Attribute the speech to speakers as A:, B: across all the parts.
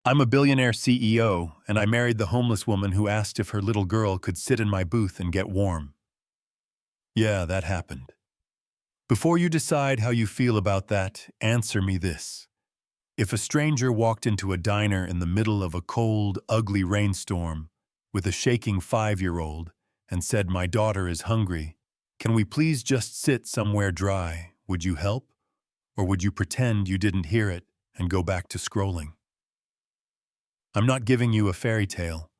A: I'm a billionaire CEO, and I married the homeless woman who asked if her little girl could sit in my booth and get warm. Yeah, that happened. Before you decide how you feel about that, answer me this. If a stranger walked into a diner in the middle of a cold, ugly rainstorm with a shaking 5-year-old and said, "My daughter is hungry, can we please just sit somewhere dry?" Would you help? Or would you pretend you didn't hear it and go back to scrolling? I'm not giving you a fairy tale.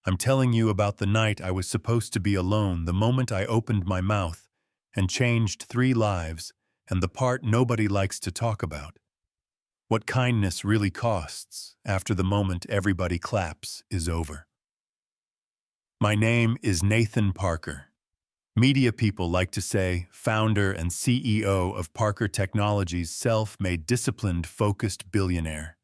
A: I'm telling you about the night I was supposed to be alone the moment I opened my mouth and changed 3 lives, and the part nobody likes to talk about. What kindness really costs after the moment everybody claps is over. My name is Nathan Parker. Media people like to say founder and CEO of Parker Technologies, self-made, disciplined, focused billionaire.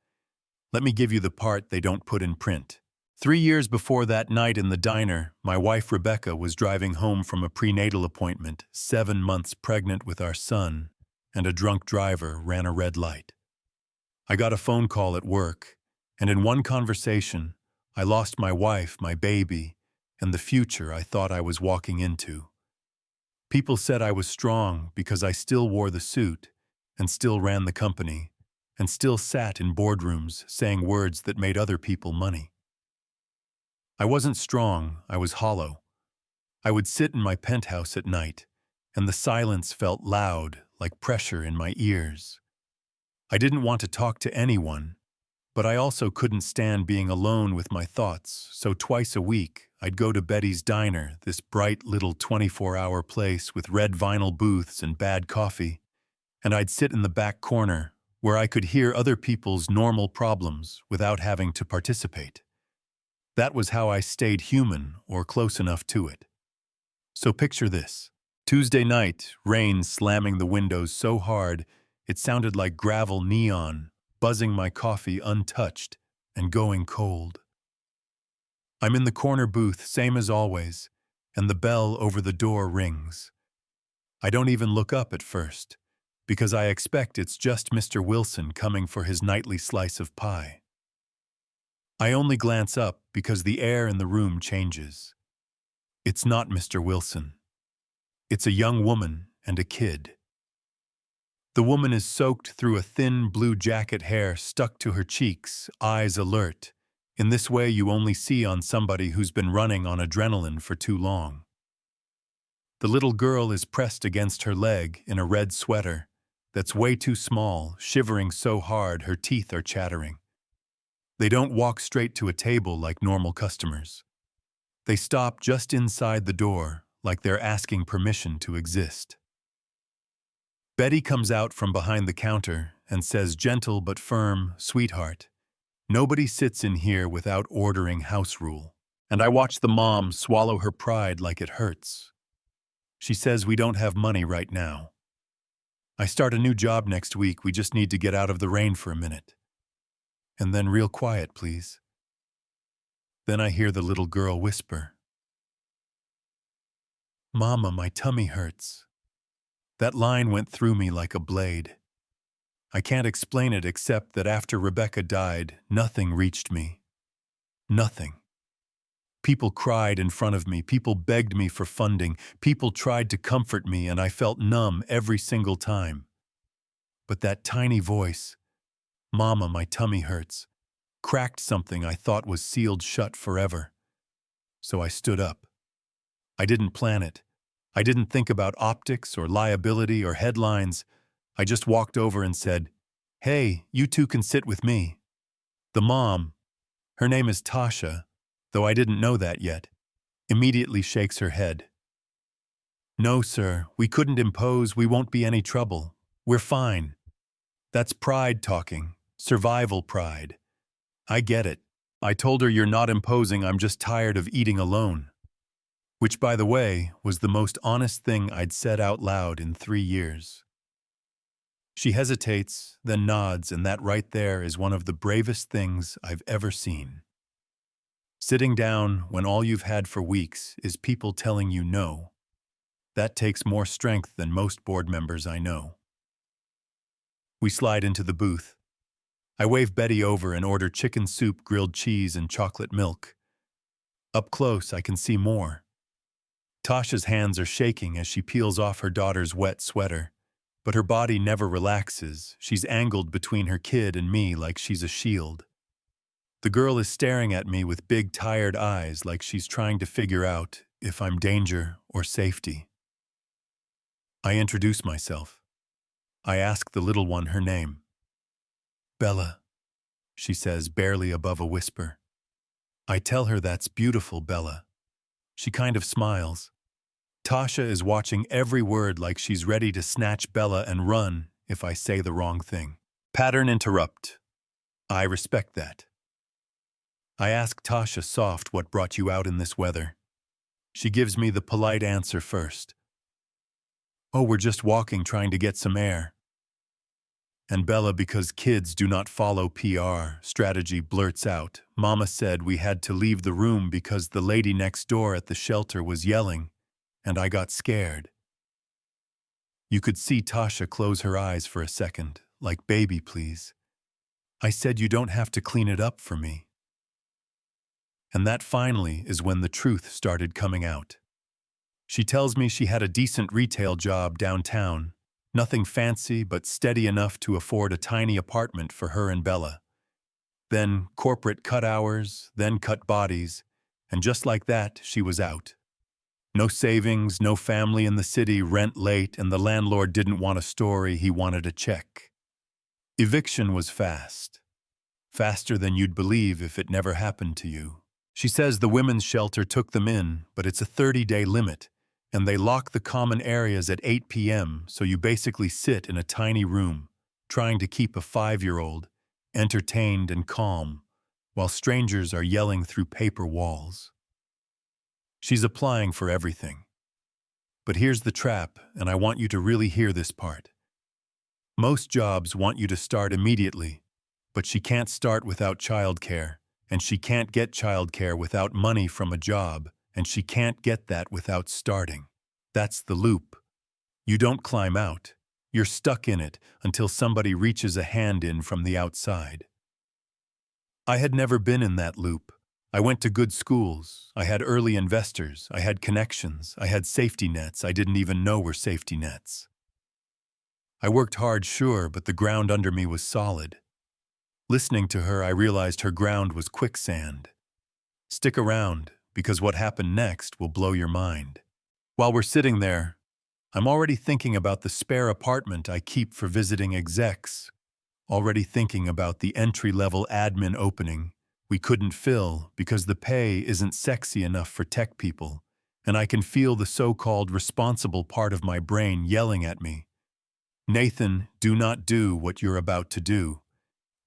A: Let me give you the part they don't put in print. 3 years before that night in the diner, my wife Rebecca was driving home from a prenatal appointment, 7 months pregnant with our son, and a drunk driver ran a red light. I got a phone call at work, and in one conversation, I lost my wife, my baby, and the future I thought I was walking into. People said I was strong because I still wore the suit, and still ran the company, and still sat in boardrooms saying words that made other people money. I wasn't strong, I was hollow. I would sit in my penthouse at night, and the silence felt loud, like pressure in my ears. I didn't want to talk to anyone, but I also couldn't stand being alone with my thoughts, so twice a week I'd go to Betty's Diner, this bright little 24-hour place with red vinyl booths and bad coffee, and I'd sit in the back corner where I could hear other people's normal problems without having to participate. That was how I stayed human, or close enough to it. So picture this. Tuesday night, rain slamming the windows so hard it sounded like gravel neon, buzzing my coffee untouched and going cold. I'm in the corner booth, same as always, and the bell over the door rings. I don't even look up at first, because I expect it's just Mr. Wilson coming for his nightly slice of pie. I only glance up because the air in the room changes. It's not Mr. Wilson. It's a young woman and a kid. The woman is soaked through a thin blue jacket, hair stuck to her cheeks, eyes alert. In this way you only see on somebody who's been running on adrenaline for too long. The little girl is pressed against her leg in a red sweater that's way too small, shivering so hard her teeth are chattering. They don't walk straight to a table like normal customers. They stop just inside the door, like they're asking permission to exist. Betty comes out from behind the counter and says, gentle but firm, "Sweetheart, nobody sits in here without ordering house rule." And I watch the mom swallow her pride like it hurts. She says, "We don't have money right now. I start a new job next week, we just need to get out of the rain for a minute. And then real quiet, please." Then I hear the little girl whisper, "Mama, my tummy hurts." That line went through me like a blade. I can't explain it except that after Rebecca died, nothing reached me. Nothing. People cried in front of me, people begged me for funding, people tried to comfort me, and I felt numb every single time. But that tiny voice, "Mama, my tummy hurts," cracked something I thought was sealed shut forever. So I stood up. I didn't plan it. I didn't think about optics or liability or headlines. I just walked over and said, "Hey, you two can sit with me." The mom, her name is Tasha, though I didn't know that yet, immediately shakes her head. "No, sir, we couldn't impose, we won't be any trouble. We're fine." That's pride talking, survival pride. I get it. I told her, "You're not imposing, I'm just tired of eating alone." Which, by the way, was the most honest thing I'd said out loud in 3 years. She hesitates, then nods, and that right there is one of the bravest things I've ever seen. Sitting down when all you've had for weeks is people telling you no. That takes more strength than most board members I know. We slide into the booth. I wave Betty over and order chicken soup, grilled cheese, and chocolate milk. Up close, I can see more. Tasha's hands are shaking as she peels off her daughter's wet sweater. But her body never relaxes. She's angled between her kid and me like she's a shield. The girl is staring at me with big, tired eyes like she's trying to figure out if I'm danger or safety. I introduce myself. I ask the little one her name. Bella, she says, barely above a whisper. I tell her that's beautiful, Bella. She kind of smiles. Tasha is watching every word like she's ready to snatch Bella and run if I say the wrong thing. Pattern interrupt. I respect that. I ask Tasha soft what brought you out in this weather. She gives me the polite answer first. Oh, we're just walking trying to get some air. And Bella, because kids do not follow PR strategy, blurts out, Mama said we had to leave the room because the lady next door at the shelter was yelling, and I got scared. You could see Tasha close her eyes for a second, like, baby, please. I said you don't have to clean it up for me. And that finally is when the truth started coming out. She tells me she had a decent retail job downtown, nothing fancy but steady enough to afford a tiny apartment for her and Bella. Then corporate cut hours, then cut bodies, and just like that, she was out. No savings, no family in the city, rent late, and the landlord didn't want a story, he wanted a check. Eviction was fast. Faster than you'd believe if it never happened to you. She says the women's shelter took them in, but it's a 30-day limit, and they lock the common areas at 8 p.m., so you basically sit in a tiny room, trying to keep a 5-year-old entertained and calm, while strangers are yelling through paper walls. She's applying for everything. But here's the trap, and I want you to really hear this part. Most jobs want you to start immediately, but she can't start without childcare, and she can't get childcare without money from a job, and she can't get that without starting. That's the loop. You don't climb out. You're stuck in it until somebody reaches a hand in from the outside. I had never been in that loop. I went to good schools. I had early investors. I had connections. I had safety nets I didn't even know were safety nets. I worked hard, sure, but the ground under me was solid. Listening to her, I realized her ground was quicksand. Stick around, because what happened next will blow your mind. While we're sitting there, I'm already thinking about the spare apartment I keep for visiting execs, already thinking about the entry-level admin opening we couldn't fill because the pay isn't sexy enough for tech people, and I can feel the so-called responsible part of my brain yelling at me. Nathan, do not do what you're about to do.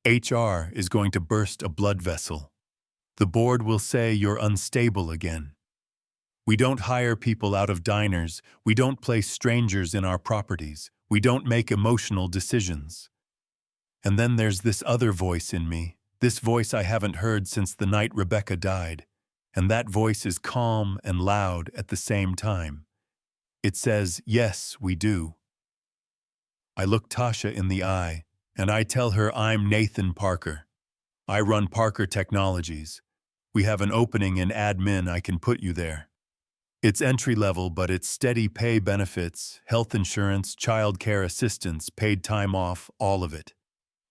A: HR is going to burst a blood vessel. The board will say you're unstable again. We don't hire people out of diners. We don't place strangers in our properties. We don't make emotional decisions. And then there's this other voice in me, this voice I haven't heard since the night Rebecca died. And that voice is calm and loud at the same time. It says, yes, we do. I look Tasha in the eye, and I tell her I'm Nathan Parker. I run Parker Technologies. We have an opening in admin. I can put you there. It's entry-level, but it's steady pay, benefits, health insurance, child care assistance, paid time off, all of it.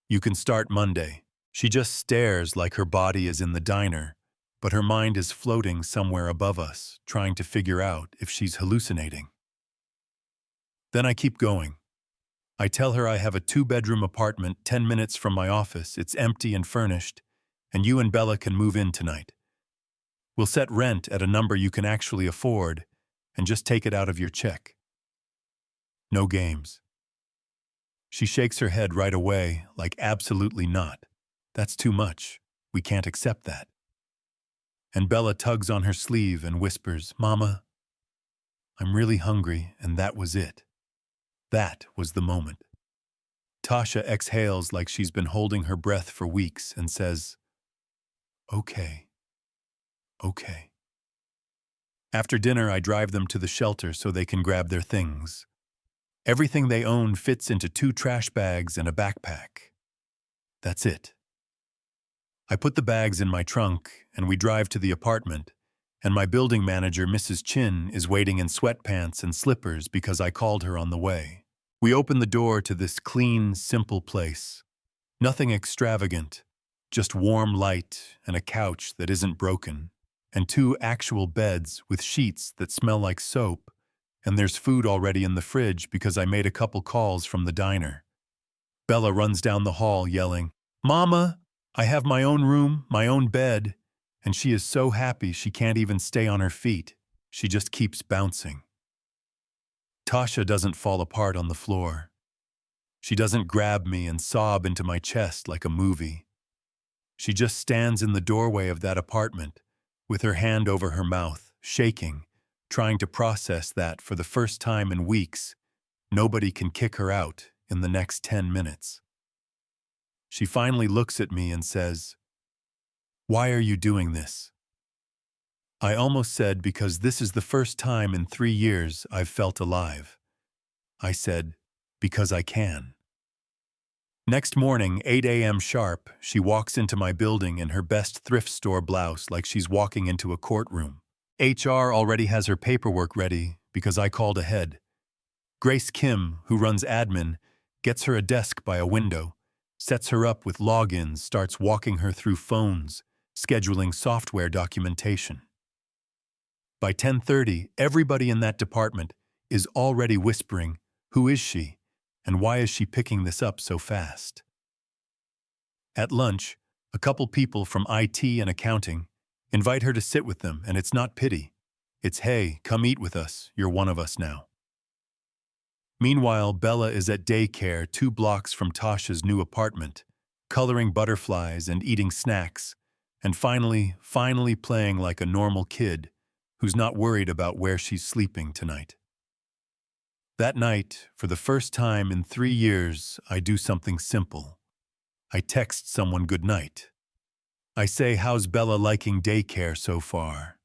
A: You can start Monday. She just stares like her body is in the diner, but her mind is floating somewhere above us, trying to figure out if she's hallucinating. Then I keep going. I tell her I have a 2-bedroom apartment 10 minutes from my office. It's empty and furnished, and you and Bella can move in tonight. We'll set rent at a number you can actually afford and just take it out of your check. No games. She shakes her head right away, like absolutely not. That's too much. We can't accept that. And Bella tugs on her sleeve and whispers, Mama, I'm really hungry, and that was it. That was the moment. Tasha exhales like she's been holding her breath for weeks and says, okay. Okay. After dinner, I drive them to the shelter so they can grab their things. Everything they own fits into 2 trash bags and a backpack. That's it. I put the bags in my trunk, and we drive to the apartment, and my building manager, Mrs. Chin, is waiting in sweatpants and slippers because I called her on the way. We open the door to this clean, simple place. Nothing extravagant, just warm light and a couch that isn't broken, and two actual beds with sheets that smell like soap, and there's food already in the fridge because I made a couple calls from the diner. Bella runs down the hall yelling, "Mama, I have my own room, my own bed," and she is so happy she can't even stay on her feet. She just keeps bouncing. Tasha doesn't fall apart on the floor. She doesn't grab me and sob into my chest like a movie. She just stands in the doorway of that apartment, with her hand over her mouth, shaking, trying to process that for the first time in weeks, nobody can kick her out in the next 10 minutes. She finally looks at me and says, "Why are you doing this?" I almost said because this is the first time in 3 years I've felt alive. I said, because I can. Next morning, 8 a.m. sharp, she walks into my building in her best thrift store blouse like she's walking into a courtroom. HR already has her paperwork ready because I called ahead. Grace Kim, who runs admin, gets her a desk by a window, sets her up with logins, starts walking her through phones, scheduling software documentation. By 10:30, everybody in that department is already whispering, "Who is she? And why is she picking this up so fast?" At lunch, a couple people from IT and accounting invite her to sit with them, and it's not pity. It's, "Hey, come eat with us, you're one of us now." Meanwhile, Bella is at daycare 2 blocks from Tasha's new apartment, coloring butterflies and eating snacks, and finally playing like a normal kid who's not worried about where she's sleeping tonight. That night, for the first time in 3 years, I do something simple. I text someone goodnight. I say, "How's Bella liking daycare so far?"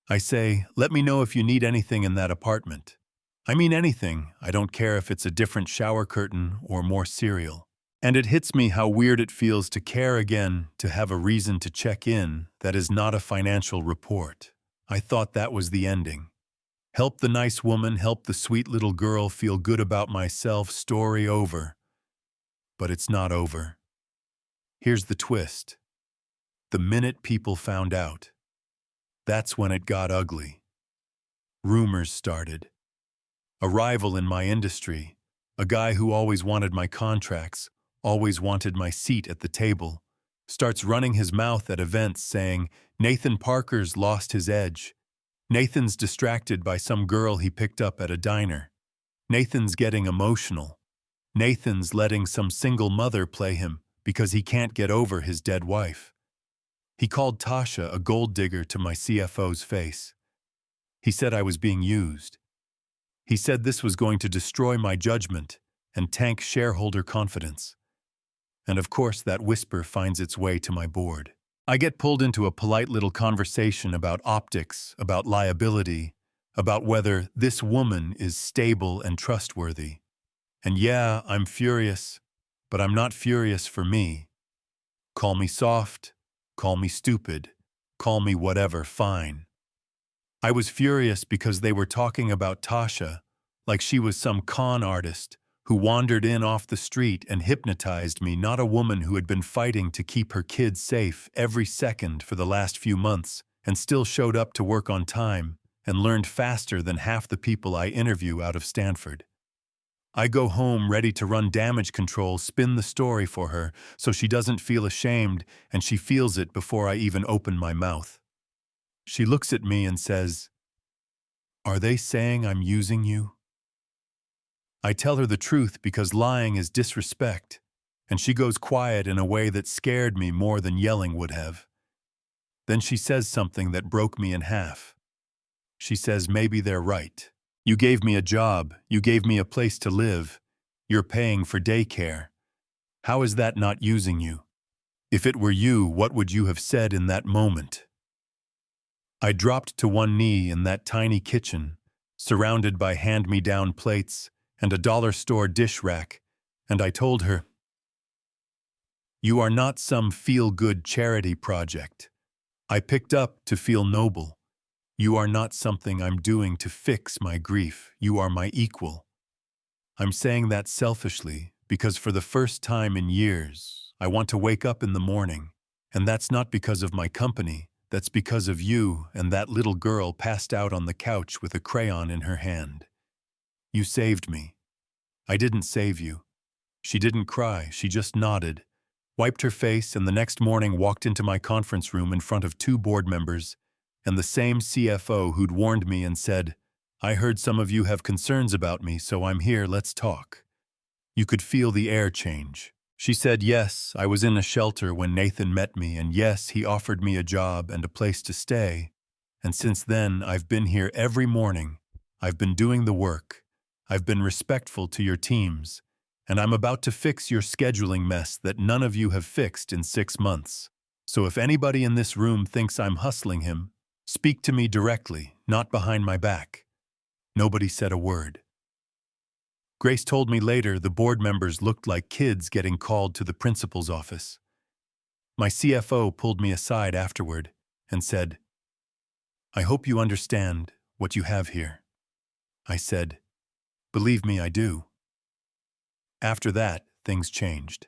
A: I say, "Let me know if you need anything in that apartment." I mean anything. I don't care if it's a different shower curtain or more cereal. And it hits me how weird it feels to care again, to have a reason to check in that is not a financial report. I thought that was the ending. Help the nice woman, help the sweet little girl feel good about myself, story over. But it's not over. Here's the twist. The minute people found out, that's when it got ugly. Rumors started. A rival in my industry, a guy who always wanted my contracts, always wanted my seat at the table, starts running his mouth at events saying, "Nathan Parker's lost his edge. Nathan's distracted by some girl he picked up at a diner. Nathan's getting emotional. Nathan's letting some single mother play him because he can't get over his dead wife." He called Tasha a gold digger to my CFO's face. He said I was being used. He said this was going to destroy my judgment and tank shareholder confidence. And of course that whisper finds its way to my board. I get pulled into a polite little conversation about optics, about liability, about whether this woman is stable and trustworthy. And yeah, I'm furious, but I'm not furious for me. Call me soft, call me stupid, call me whatever, fine. I was furious because they were talking about Tasha like she was some con artist who wandered in off the street and hypnotized me, not a woman who had been fighting to keep her kids safe every second for the last few months and still showed up to work on time and learned faster than half the people I interview out of Stanford. I go home ready to run damage control, spin the story for her so she doesn't feel ashamed and she feels it before I even open my mouth. She looks at me and says, "Are they saying I'm using you?" I tell her the truth because lying is disrespect, and she goes quiet in a way that scared me more than yelling would have. Then she says something that broke me in half. She says, "Maybe they're right. You gave me a job, you gave me a place to live, you're paying for daycare. How is that not using you? If it were you, what would you have said in that moment?" I dropped to one knee in that tiny kitchen, surrounded by hand-me-down plates and a dollar store dish rack, and I told her, You are not some feel-good charity project I picked up to feel noble. You are not something I'm doing to fix my grief. You are my equal. I'm saying that selfishly because for the first time in years, I want to wake up in the morning, and that's not because of my company, that's because of you and that little girl passed out on the couch with a crayon in her hand. You saved me. I didn't save you. She didn't cry, she just nodded, wiped her face, and the next morning walked into my conference room in front of 2 board members and the same CFO who'd warned me and said, "I heard some of you have concerns about me, so I'm here, let's talk." You could feel the air change. She said, yes, I was in a shelter when Nathan met me, and yes, he offered me a job and a place to stay. And since then, I've been here every morning. I've been doing the work. I've been respectful to your teams. And I'm about to fix your scheduling mess that none of you have fixed in 6 months. So if anybody in this room thinks I'm hustling him, speak to me directly, not behind my back. Nobody said a word. Grace told me later the board members looked like kids getting called to the principal's office. My CFO pulled me aside afterward and said, "I hope you understand what you have here." I said, "Believe me, I do." After that, things changed.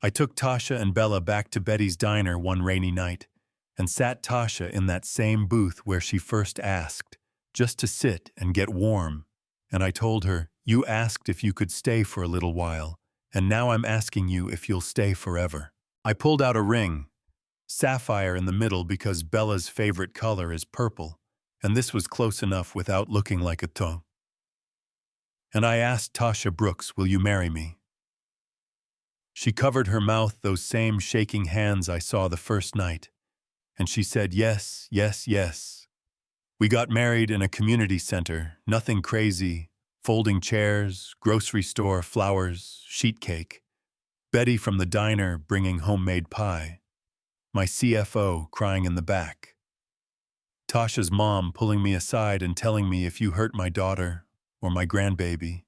A: I took Tasha and Bella back to Betty's diner one rainy night and sat Tasha in that same booth where she first asked, just to sit and get warm. And I told her, "You asked if you could stay for a little while, and now I'm asking you if you'll stay forever." I pulled out a ring, sapphire in the middle because Bella's favorite color is purple, and this was close enough without looking like a toe. And I asked Tasha Brooks, "Will you marry me?" She covered her mouth those same shaking hands I saw the first night, and she said, "Yes, yes, yes." We got married in a community center, nothing crazy, folding chairs, grocery store, flowers, sheet cake. Betty from the diner bringing homemade pie. My CFO crying in the back. Tasha's mom pulling me aside and telling me, "If you hurt my daughter or my grandbaby,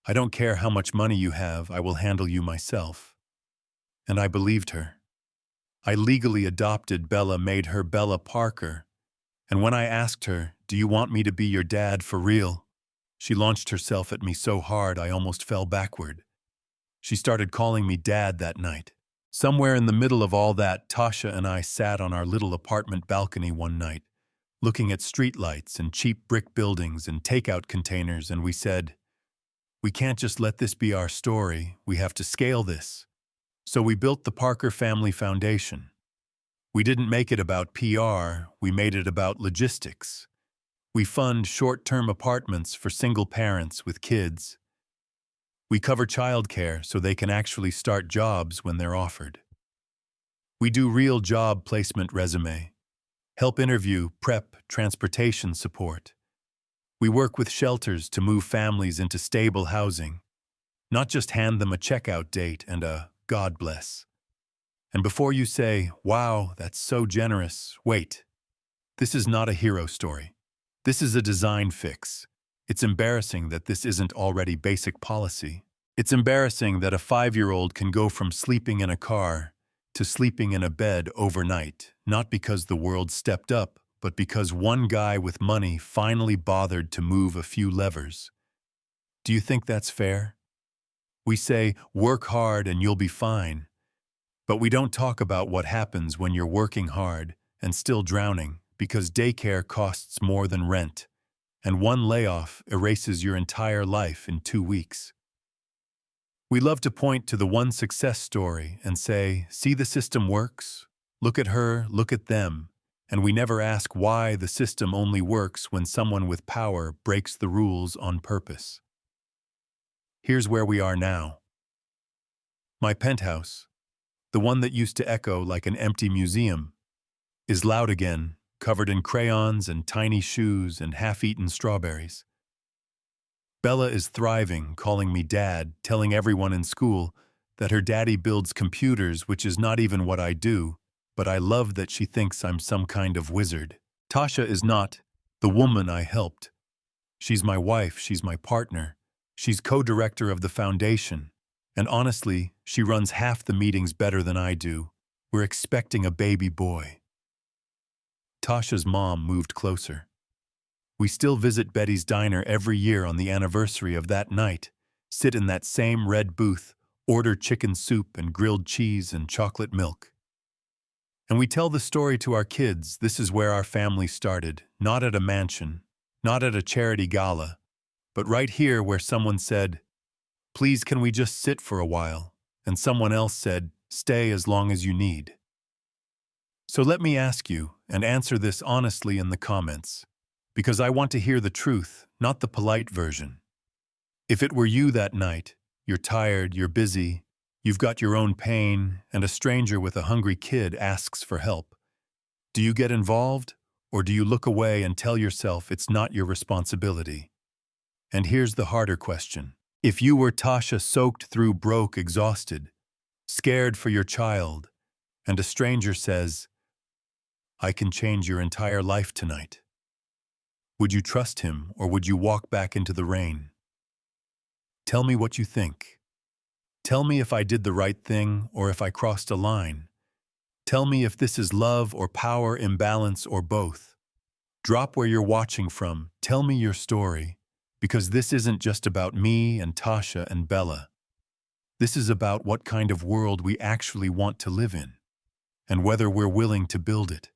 A: I don't care how much money you have, I will handle you myself." And I believed her. I legally adopted Bella, made her Bella Parker, and when I asked her, "Do you want me to be your dad for real?" she launched herself at me so hard I almost fell backward. She started calling me Dad that night. Somewhere in the middle of all that, Tasha and I sat on our little apartment balcony one night, looking at streetlights and cheap brick buildings and takeout containers, and we said, "We can't just let this be our story, we have to scale this." So we built the Parker Family Foundation. We didn't make it about PR, we made it about logistics. We fund short-term apartments for single parents with kids. We cover childcare so they can actually start jobs when they're offered. We do real job placement resume, help interview, prep, transportation support. We work with shelters to move families into stable housing, not just hand them a checkout date and a "God bless." And before you say, "Wow, that's so generous," wait. This is not a hero story. This is a design fix. It's embarrassing that this isn't already basic policy. It's embarrassing that a 5-year-old can go from sleeping in a car to sleeping in a bed overnight, not because the world stepped up, but because one guy with money finally bothered to move a few levers. Do you think that's fair? We say, work hard and you'll be fine. But we don't talk about what happens when you're working hard and still drowning because daycare costs more than rent, and one layoff erases your entire life in 2 weeks. We love to point to the one success story and say, "See, the system works. Look at her, look at them." And we never ask why the system only works when someone with power breaks the rules on purpose. Here's where we are now. My penthouse, the one that used to echo like an empty museum, is loud again, covered in crayons and tiny shoes and half-eaten strawberries. Bella is thriving, calling me Dad, telling everyone in school that her daddy builds computers, which is not even what I do, but I love that she thinks I'm some kind of wizard. Tasha is not the woman I helped. She's my wife, she's my partner. She's co-director of the foundation. And honestly, she runs half the meetings better than I do. We're expecting a baby boy. Tasha's mom moved closer. We still visit Betty's diner every year on the anniversary of that night, sit in that same red booth, order chicken soup and grilled cheese and chocolate milk. And we tell the story to our kids. This is where our family started, not at a mansion, not at a charity gala, but right here where someone said, "Please, can we just sit for a while?" And someone else said, "Stay as long as you need." So let me ask you, and answer this honestly in the comments, because I want to hear the truth, not the polite version. If it were you that night, you're tired, you're busy, you've got your own pain, and a stranger with a hungry kid asks for help, do you get involved, or do you look away and tell yourself it's not your responsibility? And here's the harder question. If you were Tasha, soaked through, broke, exhausted, scared for your child, and a stranger says, "I can change your entire life tonight," would you trust him, or would you walk back into the rain? Tell me what you think. Tell me if I did the right thing or if I crossed a line. Tell me if this is love or power imbalance or both. Drop where you're watching from. Tell me your story, because this isn't just about me and Tasha and Bella. This is about what kind of world we actually want to live in, and whether we're willing to build it.